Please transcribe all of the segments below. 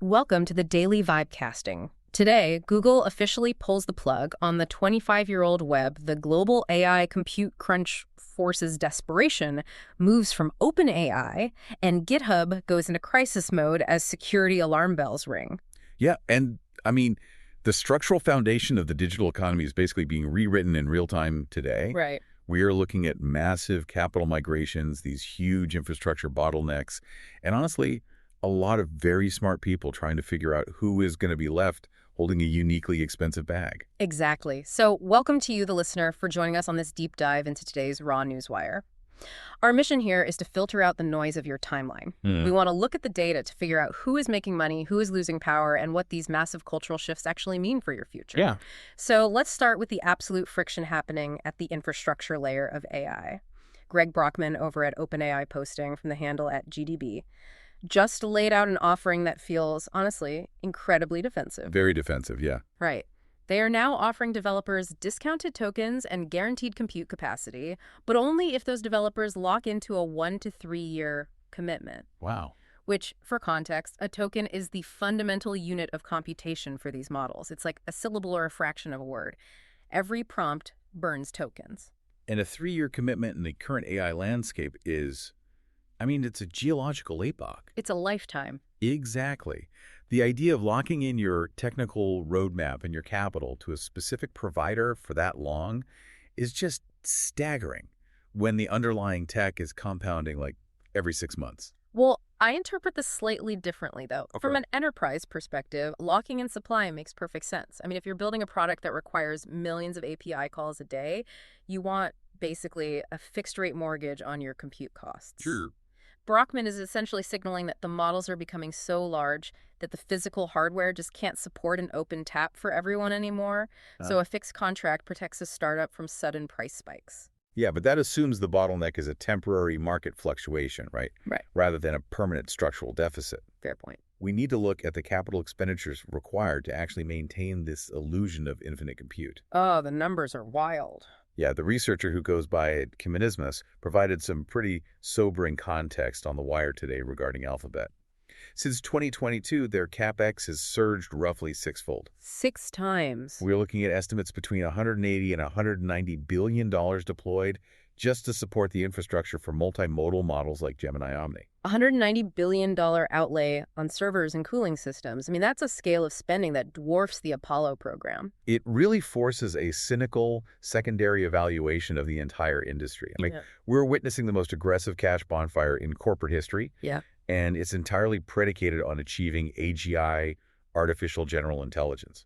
Welcome to the Daily Vibecasting. Today, Google officially pulls the plug on the 25-year-old web. The global AI compute crunch forces desperation moves from OpenAI, and GitHub goes into crisis mode as security alarm bells ring. Yeah, and I mean, the structural foundation of the digital economy is basically being rewritten in real time today. Right. We are looking at massive capital migrations, these huge infrastructure bottlenecks, and honestly, a lot of very smart people trying to figure out who is going to be left holding a uniquely expensive bag. Exactly. So welcome to you, the listener, for joining us on this deep dive into today's Raw Newswire. Our mission here is to filter out the noise of your timeline. We want to look at the data to figure out who is making money, who is losing power, and what these massive cultural shifts actually mean for your future. Yeah. So let's start with the absolute friction happening at the infrastructure layer of AI. Greg Brockman over at OpenAI posting from the handle at GDB just laid out an offering that feels, honestly, incredibly defensive. Very defensive, yeah. Right. They are now offering developers discounted tokens and guaranteed compute capacity, but only if those developers lock into a 1 to 3 year commitment. Wow. Which, for context, a token is the fundamental unit of computation for these models. It's like a syllable or a fraction of a word. Every prompt burns tokens. And a 3-year commitment in the current AI landscape is, it's a geological epoch. It's a lifetime. Exactly. The idea of locking in your technical roadmap and your capital to a specific provider for that long is just staggering when the underlying tech is compounding like every 6 months. Well, I interpret this slightly differently, though. Okay. From an enterprise perspective, locking in supply makes perfect sense. If you're building a product that requires millions of API calls a day, you want basically a fixed-rate mortgage on your compute costs. Sure. Brockman is essentially signaling that the models are becoming so large that the physical hardware just can't support an open tap for everyone anymore. So a fixed contract protects a startup from sudden price spikes. Yeah, but that assumes the bottleneck is a temporary market fluctuation, right? Right. Rather than a permanent structural deficit. Fair point. We need to look at the capital expenditures required to actually maintain this illusion of infinite compute. Oh, the numbers are wild. Yeah, the researcher who goes by Kimenismus provided some pretty sobering context on The Wire today regarding Alphabet. Since 2022, their CapEx has surged roughly sixfold. 6 times. We're looking at estimates between $180 and $190 billion deployed just to support the infrastructure for multimodal models like Gemini Omni. $190 billion outlay on servers and cooling systems. That's a scale of spending that dwarfs the Apollo program. It really forces a cynical secondary evaluation of the entire industry. We're witnessing the most aggressive cash bonfire in corporate history. Yeah. And it's entirely predicated on achieving AGI, artificial general intelligence.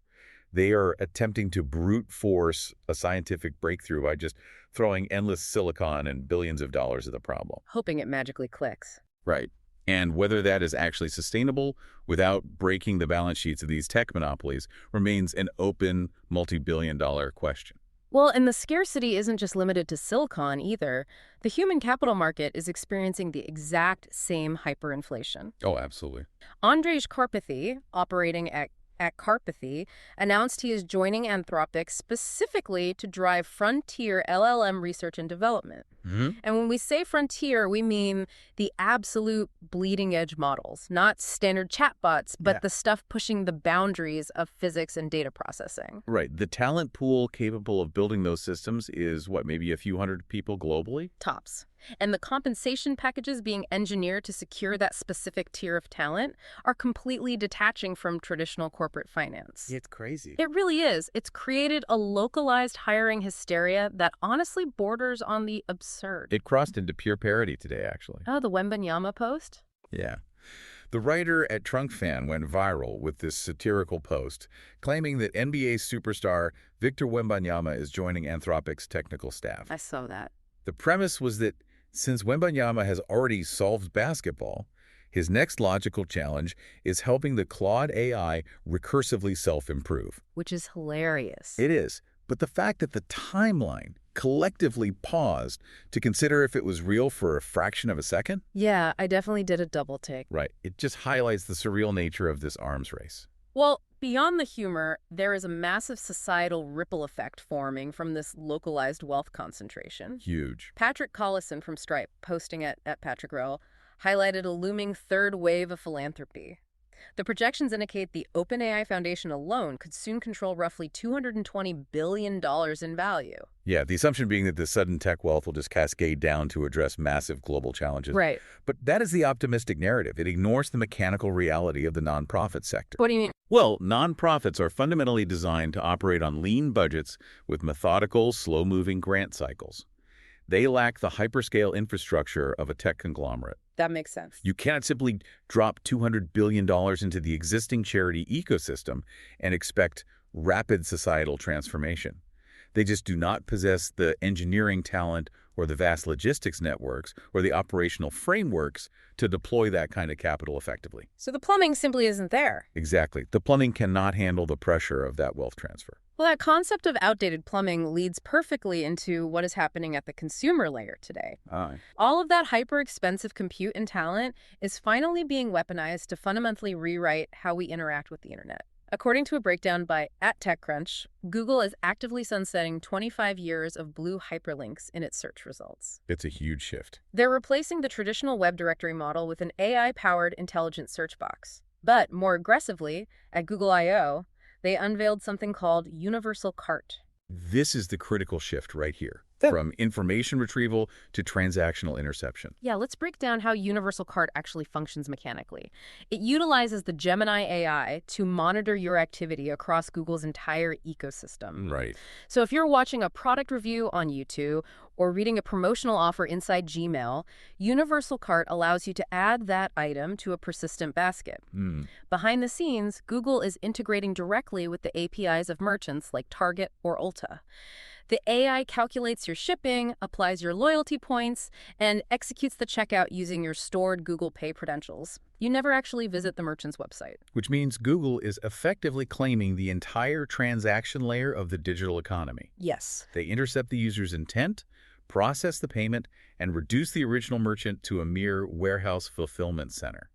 They are attempting to brute force a scientific breakthrough by just throwing endless silicon and billions of dollars at the problem. Hoping it magically clicks. Right. And whether that is actually sustainable without breaking the balance sheets of these tech monopolies remains an open, multi-billion-dollar question. Well, and the scarcity isn't just limited to silicon either. The human capital market is experiencing the exact same hyperinflation. Oh, absolutely. Andrej Karpathy, operating at Karpathy, announced he is joining Anthropic specifically to drive frontier LLM research and development. And when we say frontier, we mean the absolute bleeding edge models, not standard chatbots, but the stuff pushing the boundaries of physics and data processing. Right. The talent pool capable of building those systems is, maybe a few hundred people globally? Tops. And the compensation packages being engineered to secure that specific tier of talent are completely detaching from traditional corporate finance. It's crazy. It really is. It's created a localized hiring hysteria that honestly borders on the absurd. It crossed into pure parody today, actually. Oh, the Wembanyama post? Yeah. The writer at TrunkFan went viral with this satirical post claiming that NBA superstar Victor Wembanyama is joining Anthropic's technical staff. I saw that. The premise was that since Wembanyama has already solved basketball, his next logical challenge is helping the Claude AI recursively self-improve. Which is hilarious. It is. But the fact that the timeline collectively paused to consider if it was real for a fraction of a second? Yeah, I definitely did a double take. Right. It just highlights the surreal nature of this arms race. Well, beyond the humor, there is a massive societal ripple effect forming from this localized wealth concentration. Huge. Patrick Collison from Stripe, posting at Patrick Rowe, highlighted a looming third wave of philanthropy. The projections indicate the OpenAI Foundation alone could soon control roughly $220 billion in value. Yeah, the assumption being that the sudden tech wealth will just cascade down to address massive global challenges. Right. But that is the optimistic narrative. It ignores the mechanical reality of the nonprofit sector. What do you mean? Well, nonprofits are fundamentally designed to operate on lean budgets with methodical, slow-moving grant cycles. They lack the hyperscale infrastructure of a tech conglomerate. That makes sense. You cannot simply drop $200 billion into the existing charity ecosystem and expect rapid societal transformation. They just do not possess the engineering talent or the vast logistics networks or the operational frameworks to deploy that kind of capital effectively. So the plumbing simply isn't there. Exactly. The plumbing cannot handle the pressure of that wealth transfer. Well, that concept of outdated plumbing leads perfectly into what is happening at the consumer layer today. All of that hyper-expensive compute and talent is finally being weaponized to fundamentally rewrite how we interact with the internet. According to a breakdown by @TechCrunch, Google is actively sunsetting 25 years of blue hyperlinks in its search results. It's a huge shift. They're replacing the traditional web directory model with an AI-powered intelligent search box. But more aggressively, at Google I/O, they unveiled something called Universal Cart. This is the critical shift right here, from information retrieval to transactional interception. Yeah, let's break down how Universal Cart actually functions mechanically. It utilizes the Gemini AI to monitor your activity across Google's entire ecosystem. Right. So if you're watching a product review on YouTube or reading a promotional offer inside Gmail, Universal Cart allows you to add that item to a persistent basket. Behind the scenes, Google is integrating directly with the APIs of merchants like Target or Ulta. The AI calculates your shipping, applies your loyalty points, and executes the checkout using your stored Google Pay credentials. You never actually visit the merchant's website. Which means Google is effectively claiming the entire transaction layer of the digital economy. Yes. They intercept the user's intent, process the payment, and reduce the original merchant to a mere warehouse fulfillment center.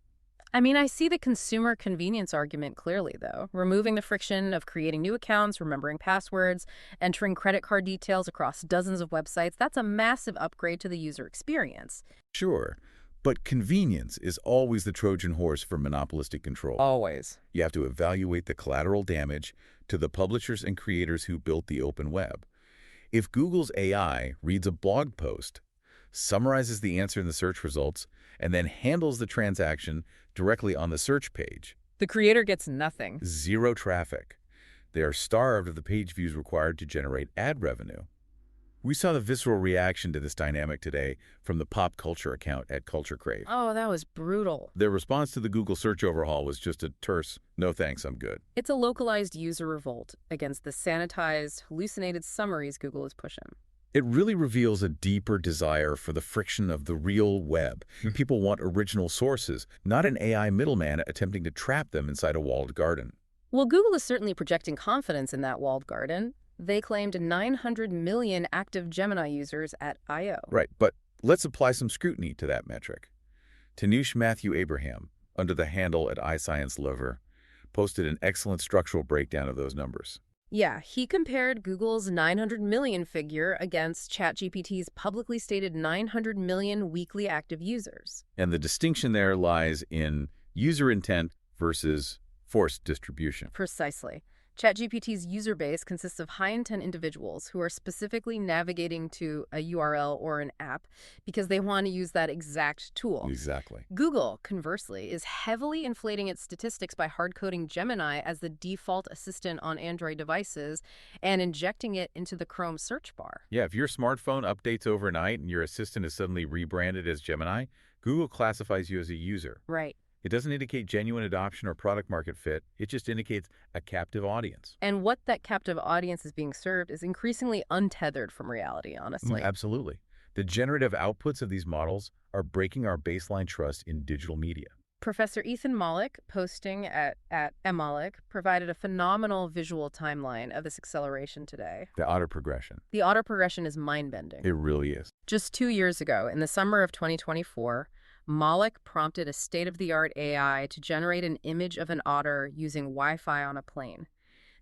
I mean, I see the consumer convenience argument clearly, though. Removing the friction of creating new accounts, remembering passwords, entering credit card details across dozens of websites, that's a massive upgrade to the user experience. Sure, but convenience is always the Trojan horse for monopolistic control. Always. You have to evaluate the collateral damage to the publishers and creators who built the open web. If Google's AI reads a blog post, summarizes the answer in the search results, and then handles the transaction directly on the search page, the creator gets nothing. Zero traffic. They are starved of the page views required to generate ad revenue. We saw the visceral reaction to this dynamic today from the pop culture account at Culture Crave. Oh, that was brutal. Their response to the Google search overhaul was just a terse, "No thanks, I'm good." It's a localized user revolt against the sanitized, hallucinated summaries Google is pushing. It really reveals a deeper desire for the friction of the real web. People want original sources, not an AI middleman attempting to trap them inside a walled garden. Well, Google is certainly projecting confidence in that walled garden. They claimed 900 million active Gemini users at I/O. Right, but let's apply some scrutiny to that metric. Tanush Matthew Abraham, under the handle at iScienceLover, posted an excellent structural breakdown of those numbers. Yeah, he compared Google's 900 million figure against ChatGPT's publicly stated 900 million weekly active users. And the distinction there lies in user intent versus forced distribution. Precisely. ChatGPT's user base consists of high-intent individuals who are specifically navigating to a URL or an app because they want to use that exact tool. Exactly. Google, conversely, is heavily inflating its statistics by hard-coding Gemini as the default assistant on Android devices and injecting it into the Chrome search bar. Yeah, if your smartphone updates overnight and your assistant is suddenly rebranded as Gemini, Google classifies you as a user. Right. It doesn't indicate genuine adoption or product market fit. It just indicates a captive audience. And what that captive audience is being served is increasingly untethered from reality, honestly. Absolutely. The generative outputs of these models are breaking our baseline trust in digital media. Professor Ethan Mollick, posting at @mmollick, provided a phenomenal visual timeline of this acceleration today. The auto progression. The auto progression is mind-bending. It really is. Just 2 years ago, in the summer of 2024, Mollick prompted a state-of-the-art AI to generate an image of an otter using Wi-Fi on a plane.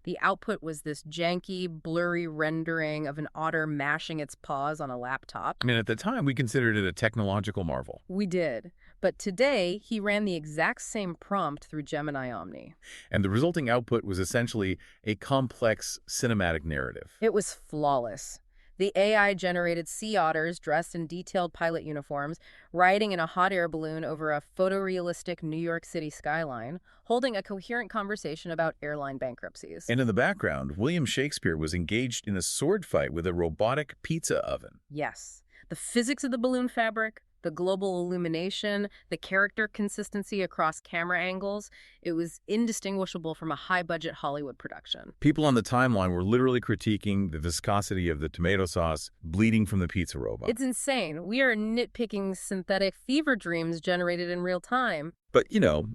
The output was this janky, blurry rendering of an otter mashing its paws on a laptop. I mean, at the time, we considered it a technological marvel. We did. But today, he ran the exact same prompt through Gemini Omni. And the resulting output was essentially a complex cinematic narrative. It was flawless. The AI generated sea otters dressed in detailed pilot uniforms, riding in a hot air balloon over a photorealistic New York City skyline, holding a coherent conversation about airline bankruptcies. And in the background, William Shakespeare was engaged in a sword fight with a robotic pizza oven. Yes. The physics of the balloon fabric, the global illumination, the character consistency across camera angles, it was indistinguishable from a high-budget Hollywood production. People on the timeline were literally critiquing the viscosity of the tomato sauce bleeding from the pizza robot. It's insane. We are nitpicking synthetic fever dreams generated in real time. But,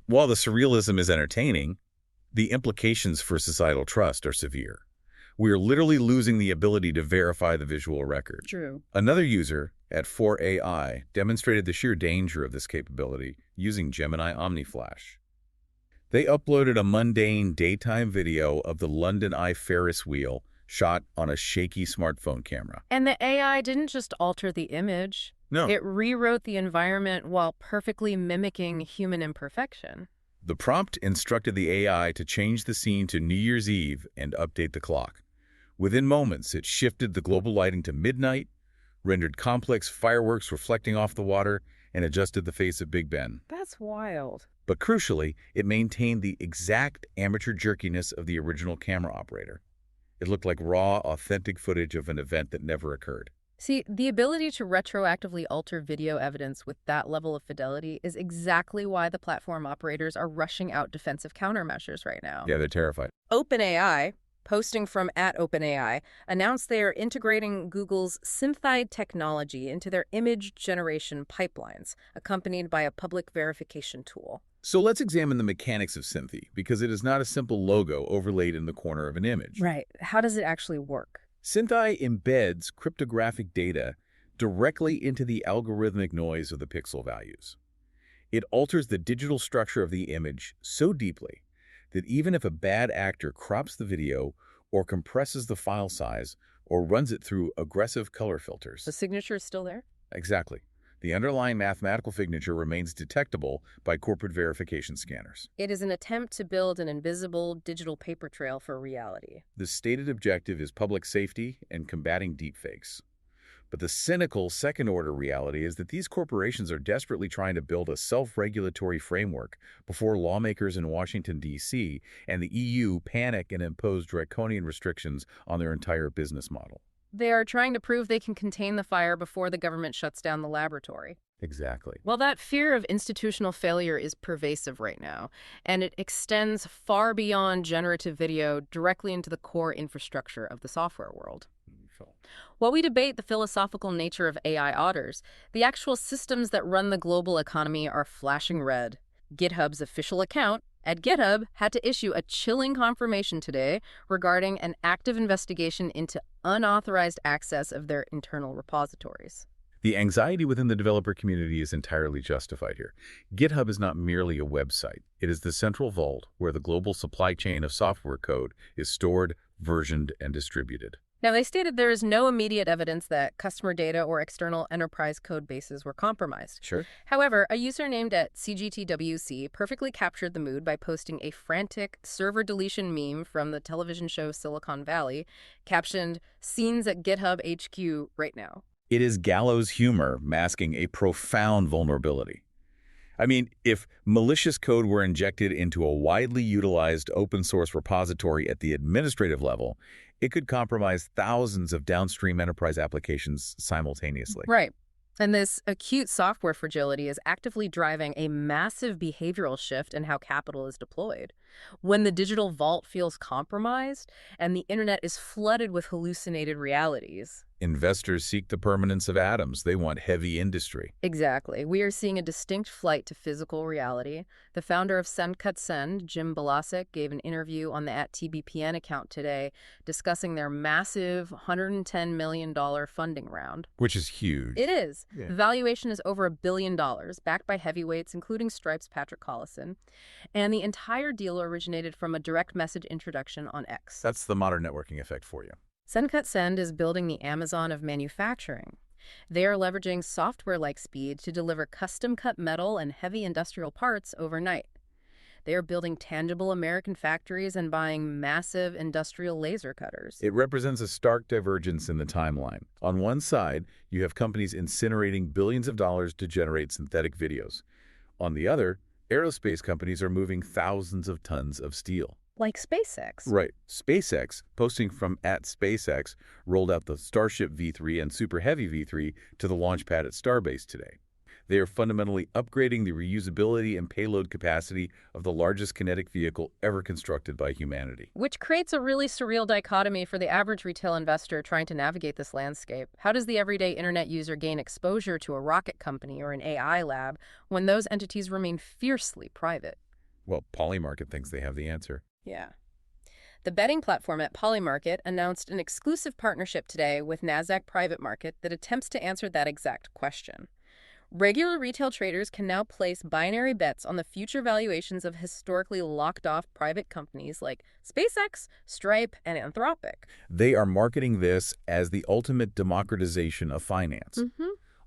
while the surrealism is entertaining, the implications for societal trust are severe. We are literally losing the ability to verify the visual record. True. Another user at 4AI demonstrated the sheer danger of this capability using Gemini OmniFlash. They uploaded a mundane daytime video of the London Eye Ferris wheel shot on a shaky smartphone camera. And the AI didn't just alter the image. No. It rewrote the environment while perfectly mimicking human imperfection. The prompt instructed the AI to change the scene to New Year's Eve and update the clock. Within moments, it shifted the global lighting to midnight, rendered complex fireworks reflecting off the water, and adjusted the face of Big Ben. That's wild. But crucially, it maintained the exact amateur jerkiness of the original camera operator. It looked like raw, authentic footage of an event that never occurred. See, the ability to retroactively alter video evidence with that level of fidelity is exactly why the platform operators are rushing out defensive countermeasures right now. Yeah, they're terrified. OpenAI, posting from @OpenAI, announced they are integrating Google's Synthide technology into their image generation pipelines, accompanied by a public verification tool. So let's examine the mechanics of Synthi, because it is not a simple logo overlaid in the corner of an image. Right. How does it actually work? Synthi embeds cryptographic data directly into the algorithmic noise of the pixel values. It alters the digital structure of the image so deeply that even if a bad actor crops the video or compresses the file size or runs it through aggressive color filters. The signature is still there? Exactly. The underlying mathematical signature remains detectable by corporate verification scanners. It is an attempt to build an invisible digital paper trail for reality. The stated objective is public safety and combating deepfakes. But the cynical second-order reality is that these corporations are desperately trying to build a self-regulatory framework before lawmakers in Washington, D.C. and the EU panic and impose draconian restrictions on their entire business model. They are trying to prove they can contain the fire before the government shuts down the laboratory. Exactly. Well, that fear of institutional failure is pervasive right now, and it extends far beyond generative video directly into the core infrastructure of the software world. While we debate the philosophical nature of AI otters, the actual systems that run the global economy are flashing red. GitHub's official account at GitHub had to issue a chilling confirmation today regarding an active investigation into unauthorized access of their internal repositories. The anxiety within the developer community is entirely justified here. GitHub is not merely a website. It is the central vault where the global supply chain of software code is stored, versioned, and distributed. Now, they stated there is no immediate evidence that customer data or external enterprise code bases were compromised. Sure. However, a user named @CGTWC perfectly captured the mood by posting a frantic server deletion meme from the television show Silicon Valley, captioned, "Scenes at GitHub HQ right now." It is gallows humor masking a profound vulnerability. I mean, if malicious code were injected into a widely utilized open source repository at the administrative level, it could compromise thousands of downstream enterprise applications simultaneously. Right. And this acute software fragility is actively driving a massive behavioral shift in how capital is deployed. When the digital vault feels compromised and the internet is flooded with hallucinated realities. Investors seek the permanence of atoms. They want heavy industry. Exactly. We are seeing a distinct flight to physical reality. The founder of SendCutSend, Jim Balasik, gave an interview on the @TBPN account today discussing their massive $110 million funding round. Which is huge. It is. Yeah. The valuation is over $1 billion, backed by heavyweights, including Stripe's Patrick Collison. And the entire deal originated from a direct message introduction on X. That's the modern networking effect for you. SendCutSend is building the Amazon of manufacturing. They are leveraging software-like speed to deliver custom-cut metal and heavy industrial parts overnight. They are building tangible American factories and buying massive industrial laser cutters. It represents a stark divergence in the timeline. On one side, you have companies incinerating billions of dollars to generate synthetic videos. On the other, aerospace companies are moving thousands of tons of steel. Like SpaceX. Right. SpaceX, posting from @SpaceX, rolled out the Starship V3 and Super Heavy V3 to the launch pad at Starbase today. They are fundamentally upgrading the reusability and payload capacity of the largest kinetic vehicle ever constructed by humanity. Which creates a really surreal dichotomy for the average retail investor trying to navigate this landscape. How does the everyday internet user gain exposure to a rocket company or an AI lab when those entities remain fiercely private? Well, Polymarket thinks they have the answer. Yeah. The betting platform at Polymarket announced an exclusive partnership today with Nasdaq Private Market that attempts to answer that exact question. Regular retail traders can now place binary bets on the future valuations of historically locked-off private companies like SpaceX, Stripe, and Anthropic. They are marketing this as the ultimate democratization of finance,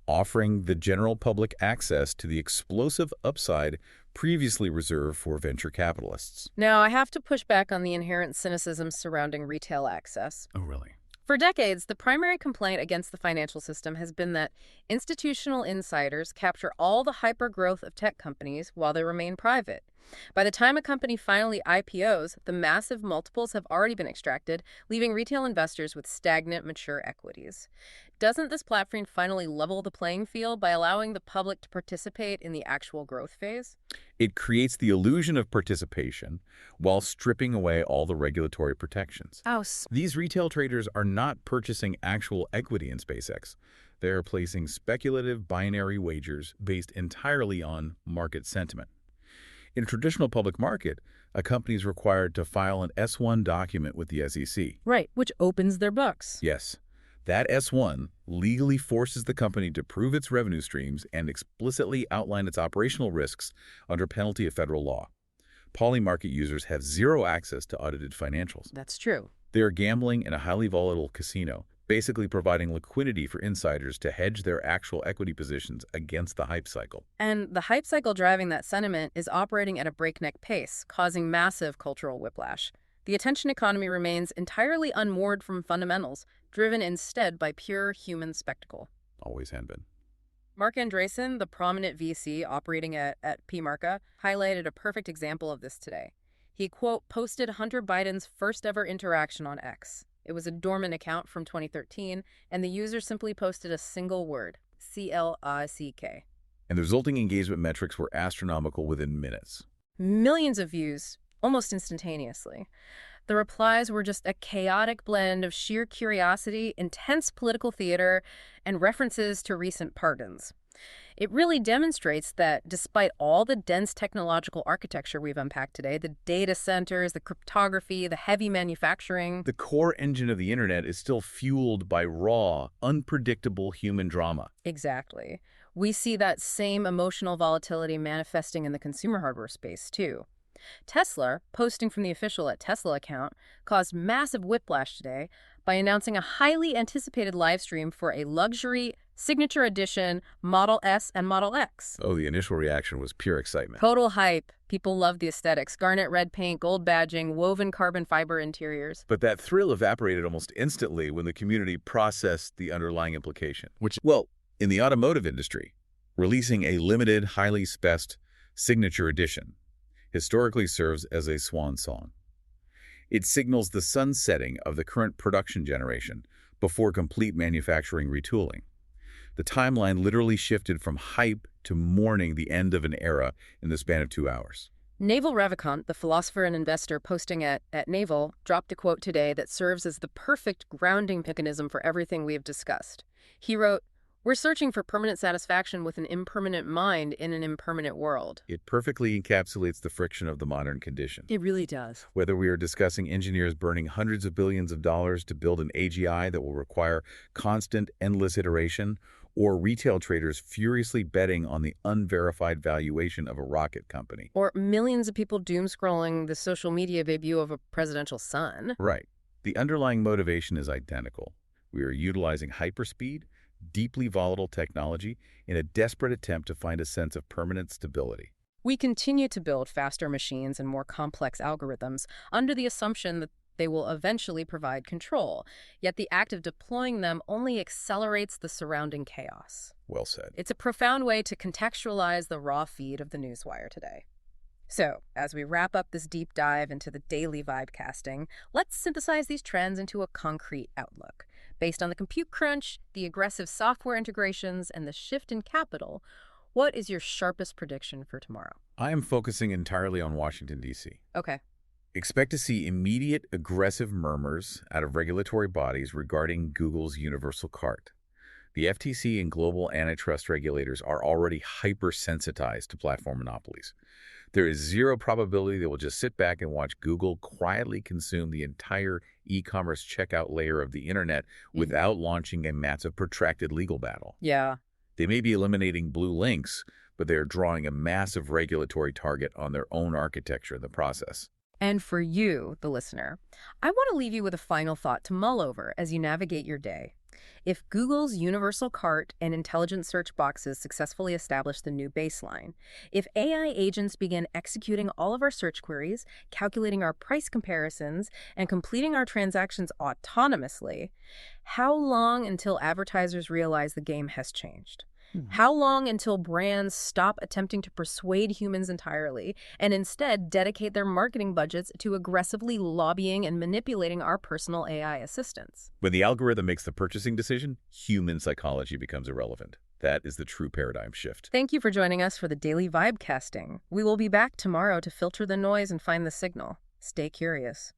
offering the general public access to the explosive upside previously reserved for venture capitalists. Now, I have to push back on the inherent cynicism surrounding retail access. Oh, really? For decades, the primary complaint against the financial system has been that institutional insiders capture all the hyper-growth of tech companies while they remain private. By the time a company finally IPOs, the massive multiples have already been extracted, leaving retail investors with stagnant, mature equities. Doesn't this platform finally level the playing field by allowing the public to participate in the actual growth phase? It creates the illusion of participation while stripping away all the regulatory protections. These retail traders are not purchasing actual equity in SpaceX. They are placing speculative binary wagers based entirely on market sentiment. In a traditional public market, a company is required to file an S-1 document with the SEC. Right, which opens their books. Yes. That S-1 legally forces the company to prove its revenue streams and explicitly outline its operational risks under penalty of federal law. Polymarket users have zero access to audited financials. That's true. They are gambling in a highly volatile casino, basically providing liquidity for insiders to hedge their actual equity positions against the hype cycle. And the hype cycle driving that sentiment is operating at a breakneck pace, causing massive cultural whiplash. The attention economy remains entirely unmoored from fundamentals, driven instead by pure human spectacle. Always had been. Mark Andreessen, the prominent VC operating at PMarca, highlighted a perfect example of this today. He, quote, posted Hunter Biden's first ever interaction on X. It was a dormant account from 2013, and the user simply posted a single word, CLICK. And the resulting engagement metrics were astronomical within minutes. Millions of views, almost instantaneously. The replies were just a chaotic blend of sheer curiosity, intense political theater, and references to recent pardons. It really demonstrates that despite all the dense technological architecture we've unpacked today, the data centers, the cryptography, the heavy manufacturing, the core engine of the internet is still fueled by raw, unpredictable human drama. Exactly. We see that same emotional volatility manifesting in the consumer hardware space, too. Tesla, posting from the official @Tesla account, caused massive whiplash today by announcing a highly anticipated live stream for a luxury signature edition Model S and Model X. Oh, the initial reaction was pure excitement. Total hype. People loved the aesthetics. Garnet red paint, gold badging, woven carbon fiber interiors. But that thrill evaporated almost instantly when the community processed the underlying implication. Well, in the automotive industry, releasing a limited, highly spec'd signature edition historically serves as a swan song. It signals the sunsetting of the current production generation before complete manufacturing retooling. The timeline literally shifted from hype to mourning the end of an era in the span of 2 hours. Naval Ravikant, the philosopher and investor posting at Naval, dropped a quote today that serves as the perfect grounding mechanism for everything we have discussed. He wrote, "We're searching for permanent satisfaction with an impermanent mind in an impermanent world." It perfectly encapsulates the friction of the modern condition. It really does. Whether we are discussing engineers burning hundreds of billions of dollars to build an AGI that will require constant, endless iteration, or retail traders furiously betting on the unverified valuation of a rocket company. Or millions of people doom-scrolling the social media debut of a presidential son. Right. The underlying motivation is identical. We are utilizing hyperspeed deeply volatile technology in a desperate attempt to find a sense of permanent stability. We continue to build faster machines and more complex algorithms under the assumption that they will eventually provide control, yet the act of deploying them only accelerates the surrounding chaos. Well said. It's a profound way to contextualize the raw feed of the newswire today. So, as we wrap up this deep dive into the daily vibe casting, let's synthesize these trends into a concrete outlook. Based on the compute crunch, the aggressive software integrations, and the shift in capital, what is your sharpest prediction for tomorrow? I am focusing entirely on Washington, D.C. Okay. Expect to see immediate aggressive murmurs out of regulatory bodies regarding Google's universal cart. The FTC and global antitrust regulators are already hypersensitized to platform monopolies. There is zero probability they will just sit back and watch Google quietly consume the entire e-commerce checkout layer of the internet without launching a massive protracted legal battle. Yeah. They may be eliminating blue links, but they are drawing a massive regulatory target on their own architecture in the process. And for you, the listener, I want to leave you with a final thought to mull over as you navigate your day. If Google's universal cart and intelligent search boxes successfully establish the new baseline, if AI agents begin executing all of our search queries, calculating our price comparisons, and completing our transactions autonomously, how long until advertisers realize the game has changed? How long until brands stop attempting to persuade humans entirely and instead dedicate their marketing budgets to aggressively lobbying and manipulating our personal AI assistants? When the algorithm makes the purchasing decision, human psychology becomes irrelevant. That is the true paradigm shift. Thank you for joining us for the Daily Vibe Casting. We will be back tomorrow to filter the noise and find the signal. Stay curious.